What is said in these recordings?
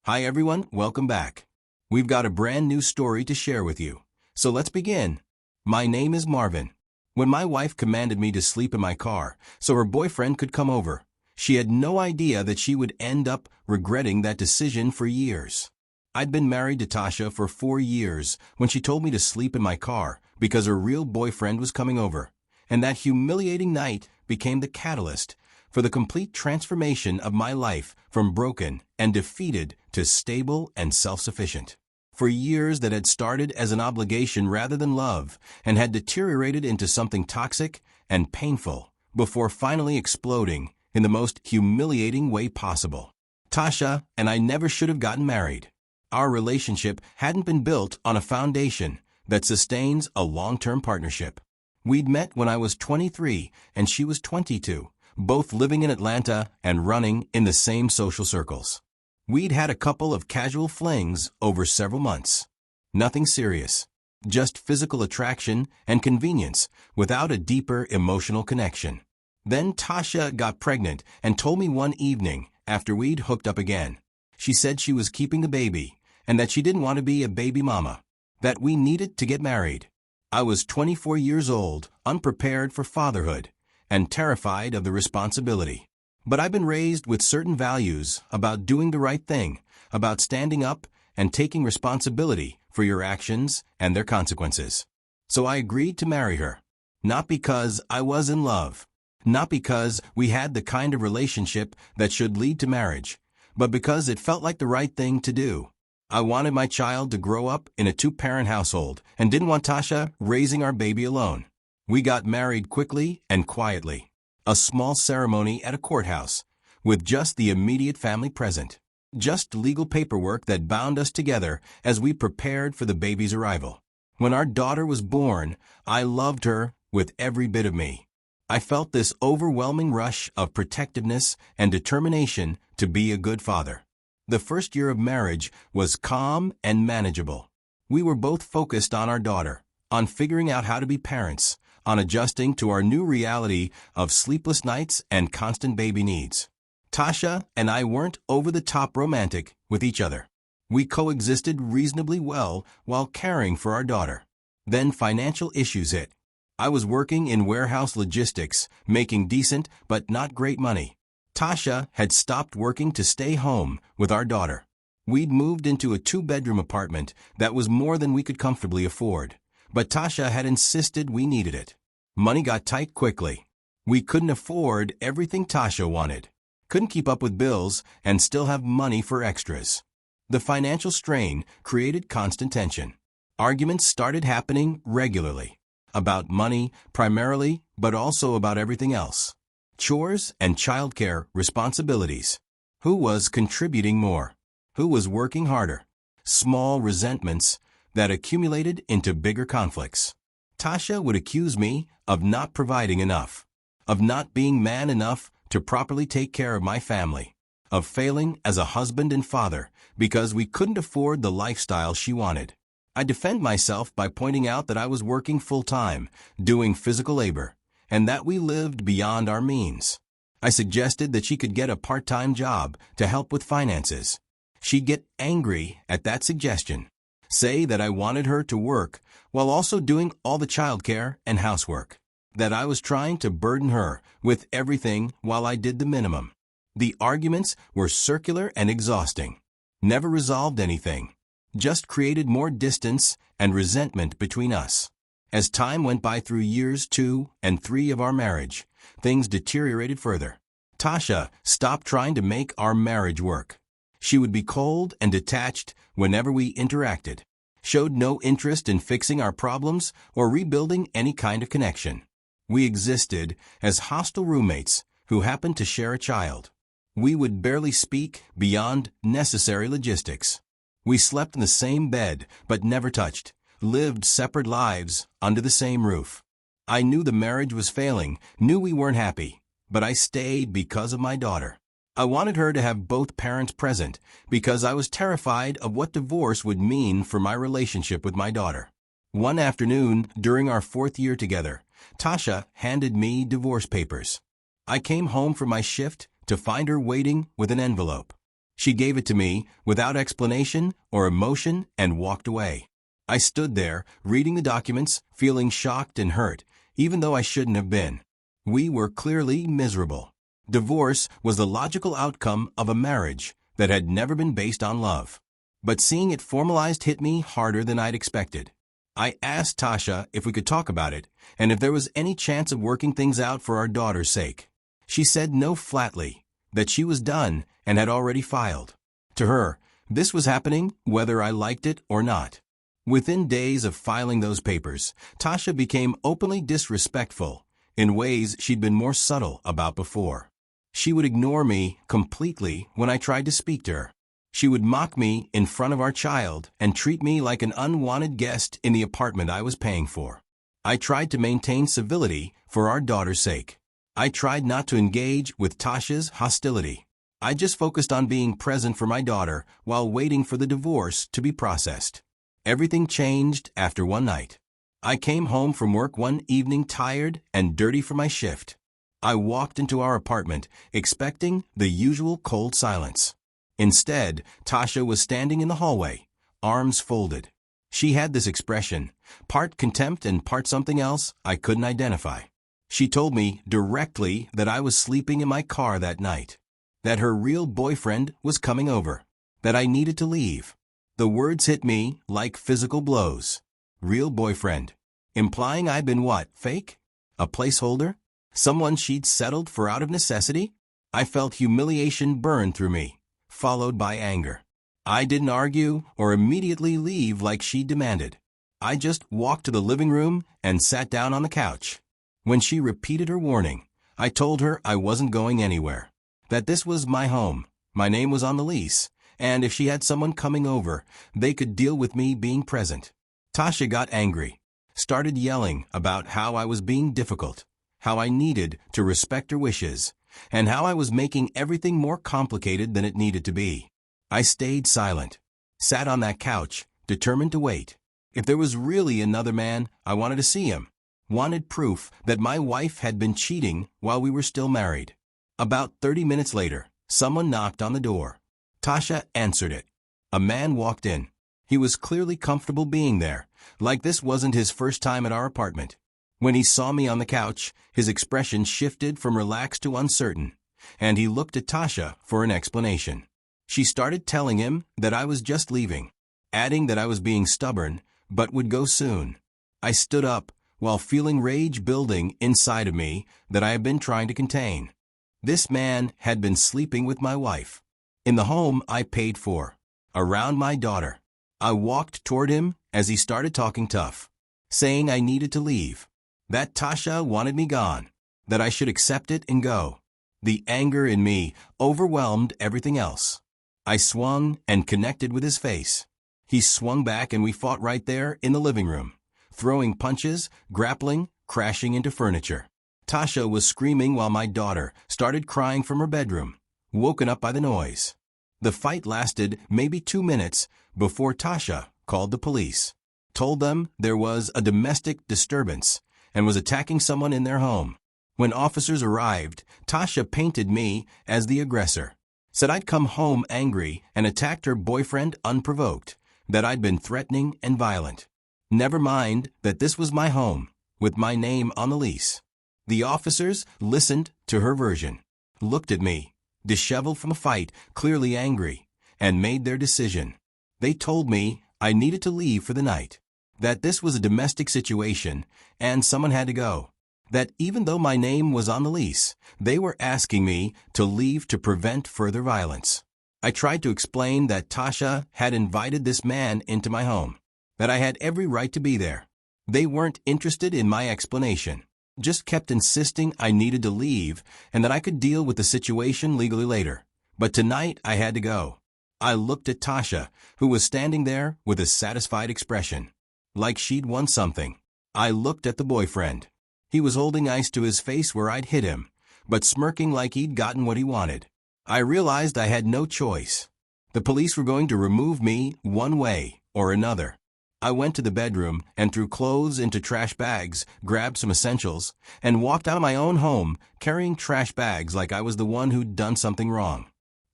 Hi everyone, welcome back. We've got a brand new story to share with you. So let's begin. My name is Marvin. When my wife commanded me to sleep in my car so her boyfriend could come over, she had no idea that she would end up regretting that decision for years. I'd been married to Tasha for 4 years when she told me to sleep in my car because her real boyfriend was coming over, and that humiliating night became the catalyst for the complete transformation of my life from broken and defeated to stable and self-sufficient. For years that had started as an obligation rather than love and had deteriorated into something toxic and painful before finally exploding in the most humiliating way possible. Tasha and I never should have gotten married. Our relationship hadn't been built on a foundation that sustains a long-term partnership. We'd met when I was 23 and she was 22, both living in Atlanta and running in the same social circles. We'd had a couple of casual flings over several months. Nothing serious, just physical attraction and convenience without a deeper emotional connection. Then Tasha got pregnant and told me one evening after we'd hooked up again. She said she was keeping the baby and that she didn't want to be a baby mama, that we needed to get married. I was 24 years old, unprepared for fatherhood, and terrified of the responsibility. But I've been raised with certain values about doing the right thing, about standing up and taking responsibility for your actions and their consequences. So I agreed to marry her. Not because I was in love, not because we had the kind of relationship that should lead to marriage, but because it felt like the right thing to do. I wanted my child to grow up in a 2-parent household and didn't want Tasha raising our baby alone. We got married quickly and quietly. A small ceremony at a courthouse, with just the immediate family present. Just legal paperwork that bound us together as we prepared for the baby's arrival. When our daughter was born, I loved her with every bit of me. I felt this overwhelming rush of protectiveness and determination to be a good father. The first year of marriage was calm and manageable. We were both focused on our daughter, on figuring out how to be parents, on adjusting to our new reality of sleepless nights and constant baby needs. Tasha and I weren't over-the-top romantic with each other. We coexisted reasonably well while caring for our daughter. Then financial issues hit. I was working in warehouse logistics, making decent but not great money. Tasha had stopped working to stay home with our daughter. We'd moved into a 2-bedroom apartment that was more than we could comfortably afford, but Tasha had insisted we needed it. Money got tight quickly. We couldn't afford everything Tasha wanted, couldn't keep up with bills, and still have money for extras. The financial strain created constant tension. Arguments started happening regularly. About money, primarily, but also about everything else. Chores and childcare responsibilities. Who was contributing more? Who was working harder? Small resentments that accumulated into bigger conflicts. Tasha would accuse me of not providing enough, of not being man enough to properly take care of my family, of failing as a husband and father because we couldn't afford the lifestyle she wanted. I defend myself by pointing out that I was working full-time, doing physical labor, and that we lived beyond our means. I suggested that she could get a part-time job to help with finances. She'd get angry at that suggestion, say that I wanted her to work while also doing all the childcare and housework, that I was trying to burden her with everything while I did the minimum. The arguments were circular and exhausting, never resolved anything, just created more distance and resentment between us. As time went by through years 2 and 3 of our marriage, things deteriorated further. Tasha stopped trying to make our marriage work. She would be cold and detached whenever we interacted, showed no interest in fixing our problems or rebuilding any kind of connection. We existed as hostile roommates who happened to share a child. We would barely speak beyond necessary logistics. We slept in the same bed but never touched, lived separate lives under the same roof. I knew the marriage was failing, knew we weren't happy, but I stayed because of my daughter. I wanted her to have both parents present because I was terrified of what divorce would mean for my relationship with my daughter. One afternoon, during our 4th year together, Tasha handed me divorce papers. I came home from my shift to find her waiting with an envelope. She gave it to me without explanation or emotion and walked away. I stood there, reading the documents, feeling shocked and hurt, even though I shouldn't have been. We were clearly miserable. Divorce was the logical outcome of a marriage that had never been based on love. But seeing it formalized hit me harder than I'd expected. I asked Tasha if we could talk about it, and if there was any chance of working things out for our daughter's sake. She said no flatly, that she was done and had already filed. To her, this was happening whether I liked it or not. Within days of filing those papers, Tasha became openly disrespectful in ways she'd been more subtle about before. She would ignore me completely when I tried to speak to her. She would mock me in front of our child and treat me like an unwanted guest in the apartment I was paying for. I tried to maintain civility for our daughter's sake. I tried not to engage with Tasha's hostility. I just focused on being present for my daughter while waiting for the divorce to be processed. Everything changed after one night. I came home from work one evening tired and dirty from my shift. I walked into our apartment, expecting the usual cold silence. Instead, Tasha was standing in the hallway, arms folded. She had this expression, part contempt and part something else I couldn't identify. She told me directly that I was sleeping in my car that night, that her real boyfriend was coming over, that I needed to leave. The words hit me like physical blows. Real boyfriend. Implying I'd been what, fake? A placeholder? Someone she'd settled for out of necessity? I felt humiliation burn through me, followed by anger. I didn't argue or immediately leave like she demanded. I just walked to the living room and sat down on the couch. When she repeated her warning, I told her I wasn't going anywhere, that this was my home, my name was on the lease, and if she had someone coming over, they could deal with me being present. Tasha got angry, started yelling about how I was being difficult, how I needed to respect her wishes, and how I was making everything more complicated than it needed to be. I stayed silent, sat on that couch, determined to wait. If there was really another man, I wanted to see him. Wanted proof that my wife had been cheating while we were still married. About 30 minutes later, someone knocked on the door. Tasha answered it. A man walked in. He was clearly comfortable being there, like this wasn't his first time at our apartment. When he saw me on the couch, his expression shifted from relaxed to uncertain, and he looked at Tasha for an explanation. She started telling him that I was just leaving, adding that I was being stubborn, but would go soon. I stood up, while feeling rage building inside of me that I had been trying to contain. This man had been sleeping with my wife, in the home I paid for, around my daughter. I walked toward him as he started talking tough, saying I needed to leave, that Tasha wanted me gone, that I should accept it and go. The anger in me overwhelmed everything else. I swung and connected with his face. He swung back and we fought right there in the living room, throwing punches, grappling, crashing into furniture. Tasha was screaming while my daughter started crying from her bedroom, woken up by the noise. The fight lasted maybe 2 minutes before Tasha called the police, told them there was a domestic disturbance and was attacking someone in their home. When officers arrived, Tasha painted me as the aggressor, said I'd come home angry and attacked her boyfriend unprovoked, that I'd been threatening and violent. Never mind that this was my home, with my name on the lease. The officers listened to her version, looked at me, disheveled from a fight, clearly angry, and made their decision. They told me I needed to leave for the night, that this was a domestic situation and someone had to go, that even though my name was on the lease, they were asking me to leave to prevent further violence. I tried to explain that Tasha had invited this man into my home, that I had every right to be there. They weren't interested in my explanation, just kept insisting I needed to leave and that I could deal with the situation legally later. But tonight I had to go. I looked at Tasha, who was standing there with a satisfied expression, like she'd won something. I looked at the boyfriend. He was holding ice to his face where I'd hit him, but smirking like he'd gotten what he wanted. I realized I had no choice. The police were going to remove me one way or another. I went to the bedroom and threw clothes into trash bags, grabbed some essentials, and walked out of my own home carrying trash bags like I was the one who'd done something wrong.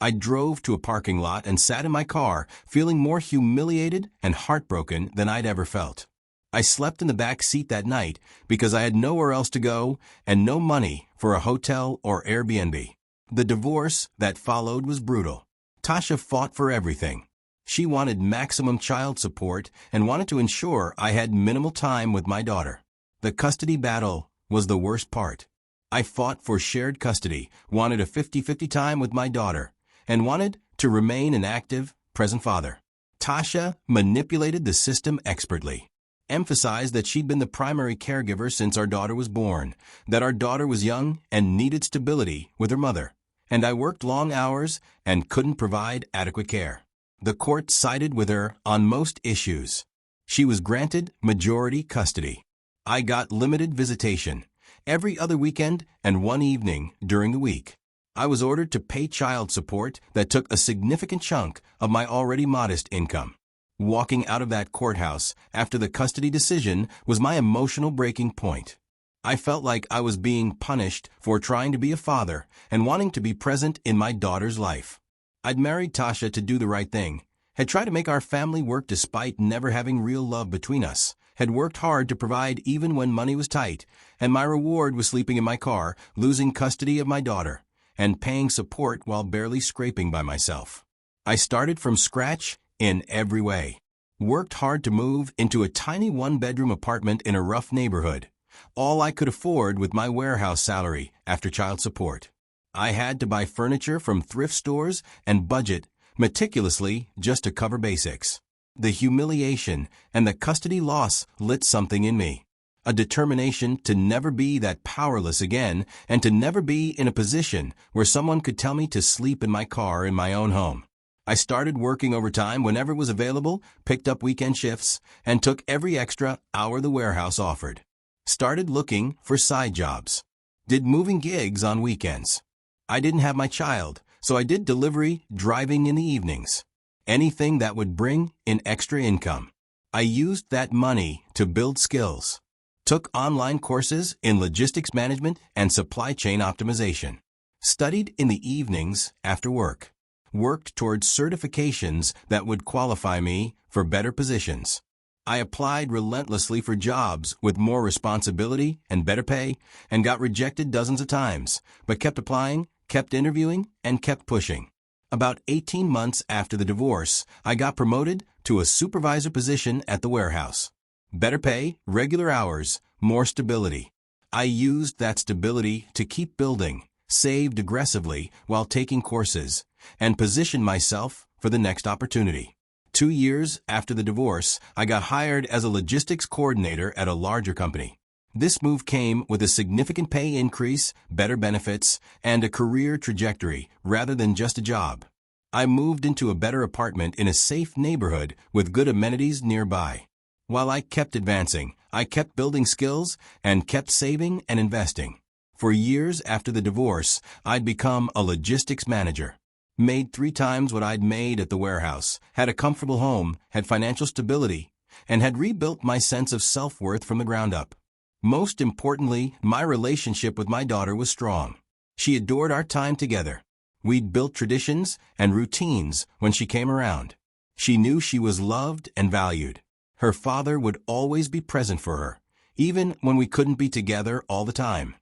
I drove to a parking lot and sat in my car, feeling more humiliated and heartbroken than I'd ever felt. I slept in the back seat that night because I had nowhere else to go and no money for a hotel or Airbnb. The divorce that followed was brutal. Tasha fought for everything. She wanted maximum child support and wanted to ensure I had minimal time with my daughter. The custody battle was the worst part. I fought for shared custody, wanted a 50-50 time with my daughter, and wanted to remain an active, present father. Tasha manipulated the system expertly, emphasized that she'd been the primary caregiver since our daughter was born, that our daughter was young and needed stability with her mother, and I worked long hours and couldn't provide adequate care. The court sided with her on most issues. She was granted majority custody. I got limited visitation, every other weekend and one evening during the week. I was ordered to pay child support that took a significant chunk of my already modest income. Walking out of that courthouse after the custody decision was my emotional breaking point. I felt like I was being punished for trying to be a father and wanting to be present in my daughter's life. I'd married Tasha to do the right thing, had tried to make our family work despite never having real love between us, had worked hard to provide even when money was tight, and my reward was sleeping in my car, losing custody of my daughter, and paying support while barely scraping by myself. I started from scratch in every way. Worked hard to move into a tiny one-bedroom apartment in a rough neighborhood, all I could afford with my warehouse salary after child support. I had to buy furniture from thrift stores and budget meticulously just to cover basics. The humiliation and the custody loss lit something in me. A determination to never be that powerless again and to never be in a position where someone could tell me to sleep in my car in my own home. I started working overtime whenever it was available, picked up weekend shifts, and took every extra hour the warehouse offered. Started looking for side jobs. Did moving gigs on weekends. I didn't have my child, so I did delivery driving in the evenings. Anything that would bring in extra income. I used that money to build skills. Took online courses in logistics management and supply chain optimization. Studied in the evenings after work. Worked towards certifications that would qualify me for better positions. I applied relentlessly for jobs with more responsibility and better pay and got rejected dozens of times, but kept applying, kept interviewing, and kept pushing. About 18 months after the divorce, I got promoted to a supervisor position at the warehouse. Better pay, regular hours, more stability. I used that stability to keep building, saved aggressively while taking courses, and positioned myself for the next opportunity. 2 years after the divorce, I got hired as a logistics coordinator at a larger company. This move came with a significant pay increase, better benefits, and a career trajectory rather than just a job. I moved into a better apartment in a safe neighborhood with good amenities nearby. While I kept advancing, I kept building skills and kept saving and investing. For years after the divorce, I'd become a logistics manager. Made 3 times what I'd made at the warehouse, had a comfortable home, had financial stability, and had rebuilt my sense of self-worth from the ground up. Most importantly, my relationship with my daughter was strong. She adored our time together. We'd built traditions and routines when she came around. She knew she was loved and valued. Her father would always be present for her, even when we couldn't be together all the time.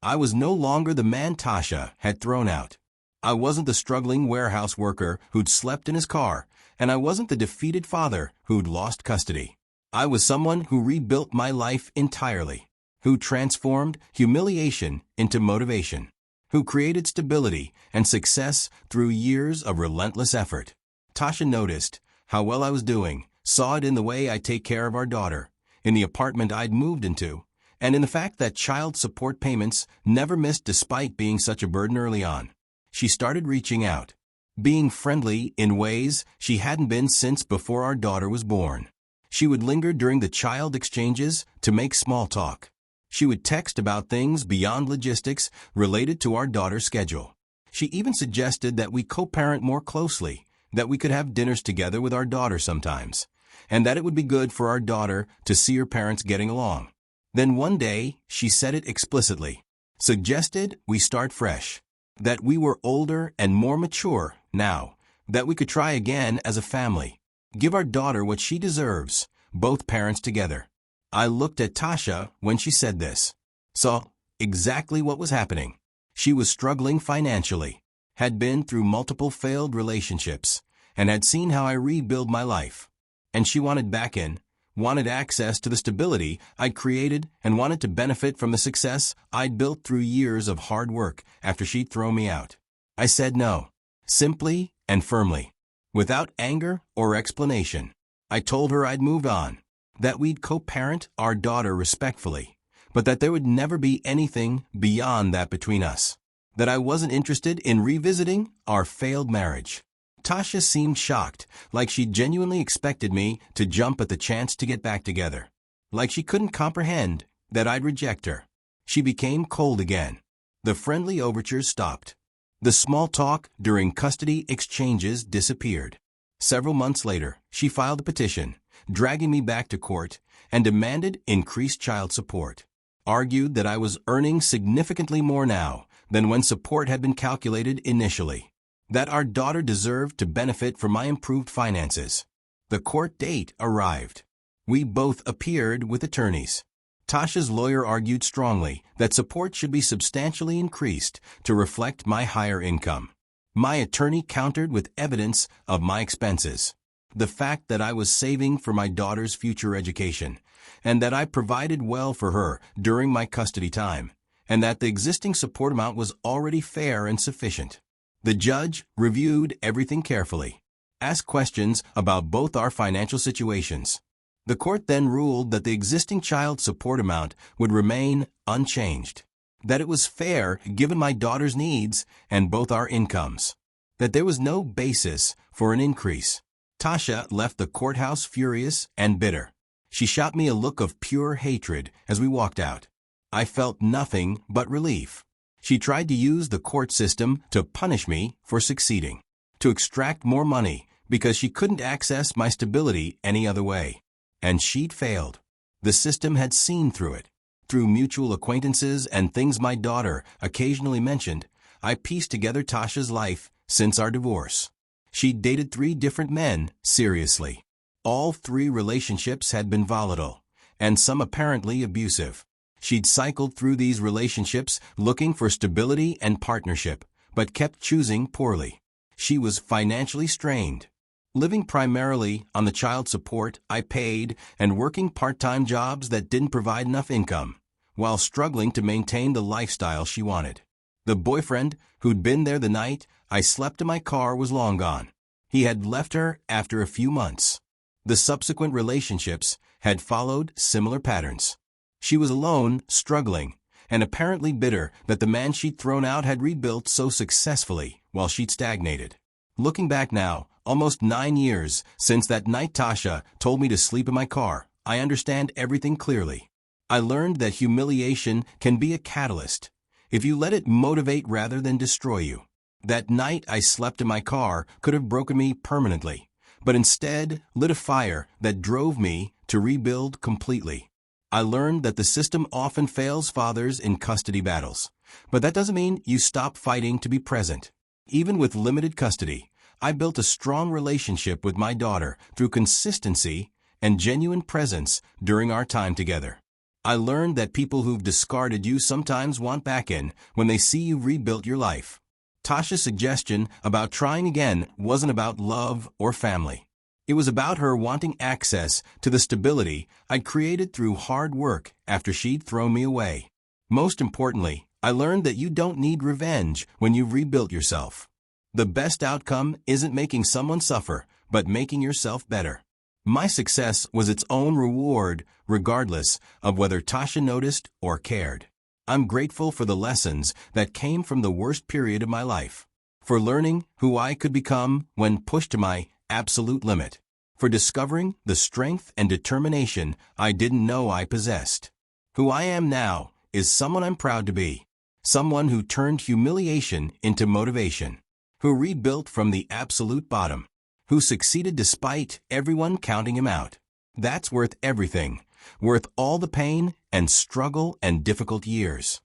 I was no longer the man Tasha had thrown out. I wasn't the struggling warehouse worker who'd slept in his car, and I wasn't the defeated father who'd lost custody. I was someone who rebuilt my life entirely, who transformed humiliation into motivation, who created stability and success through years of relentless effort. Tasha noticed how well I was doing, saw it in the way I take care of our daughter, in the apartment I'd moved into, and in the fact that child support payments never missed despite being such a burden early on. She started reaching out, being friendly in ways she hadn't been since before our daughter was born. She would linger during the child exchanges to make small talk. She would text about things beyond logistics related to our daughter's schedule. She even suggested that we co-parent more closely, that we could have dinners together with our daughter sometimes, and that it would be good for our daughter to see her parents getting along. Then one day, she said it explicitly, suggested we start fresh, that we were older and more mature now, that we could try again as a family. Give our daughter what she deserves, both parents together. I looked at Tasha when she said this. Saw exactly what was happening. She was struggling financially, had been through multiple failed relationships, and had seen how I rebuild my life. And she wanted back in, wanted access to the stability I'd created, and wanted to benefit from the success I'd built through years of hard work after she'd thrown me out. I said no, simply and firmly, without anger or explanation. I told her I'd moved on, that we'd co-parent our daughter respectfully, but that there would never be anything beyond that between us, that I wasn't interested in revisiting our failed marriage. Tasha seemed shocked, like she genuinely expected me to jump at the chance to get back together, like she couldn't comprehend that I'd reject her. She became cold again. The friendly overtures stopped. The small talk during custody exchanges disappeared. Several months later, she filed a petition, dragging me back to court, and demanded increased child support. Argued that I was earning significantly more now than when support had been calculated initially, that our daughter deserved to benefit from my improved finances. The court date arrived. We both appeared with attorneys. Tasha's lawyer argued strongly that support should be substantially increased to reflect my higher income. My attorney countered with evidence of my expenses, the fact that I was saving for my daughter's future education, and that I provided well for her during my custody time, and that the existing support amount was already fair and sufficient. The judge reviewed everything carefully, asked questions about both our financial situations. The court then ruled that the existing child support amount would remain unchanged, that it was fair given my daughter's needs and both our incomes, that there was no basis for an increase. Tasha left the courthouse furious and bitter. She shot me a look of pure hatred as we walked out. I felt nothing but relief. She tried to use the court system to punish me for succeeding, to extract more money because she couldn't access my stability any other way. And she'd failed. The system had seen through it. Through mutual acquaintances and things my daughter occasionally mentioned, I pieced together Tasha's life since our divorce. She'd dated 3 different men seriously. All 3 relationships had been volatile, and some apparently abusive. She'd cycled through these relationships looking for stability and partnership, but kept choosing poorly. She was financially strained, living primarily on the child support I paid and working part-time jobs that didn't provide enough income, while struggling to maintain the lifestyle she wanted. The boyfriend who'd been there the night I slept in my car was long gone. He had left her after a few months. The subsequent relationships had followed similar patterns. She was alone, struggling, and apparently bitter that the man she'd thrown out had rebuilt so successfully while she'd stagnated. Looking back now, almost 9 years since that night Tasha told me to sleep in my car, I understand everything clearly. I learned that humiliation can be a catalyst if you let it motivate rather than destroy you. That night I slept in my car could have broken me permanently, but instead lit a fire that drove me to rebuild completely. I learned that the system often fails fathers in custody battles, but that doesn't mean you stop fighting to be present. Even with limited custody, I built a strong relationship with my daughter through consistency and genuine presence during our time together. I learned that people who've discarded you sometimes want back in when they see you've rebuilt your life. Tasha's suggestion about trying again wasn't about love or family. It was about her wanting access to the stability I'd created through hard work after she'd thrown me away. Most importantly, I learned that you don't need revenge when you've rebuilt yourself. The best outcome isn't making someone suffer, but making yourself better. My success was its own reward, regardless of whether Tasha noticed or cared. I'm grateful for the lessons that came from the worst period of my life, for learning who I could become when pushed to my absolute limit, for discovering the strength and determination I didn't know I possessed. Who I am now is someone I'm proud to be, someone who turned humiliation into motivation, who rebuilt from the absolute bottom, who succeeded despite everyone counting him out. That's worth everything, worth all the pain and struggle and difficult years.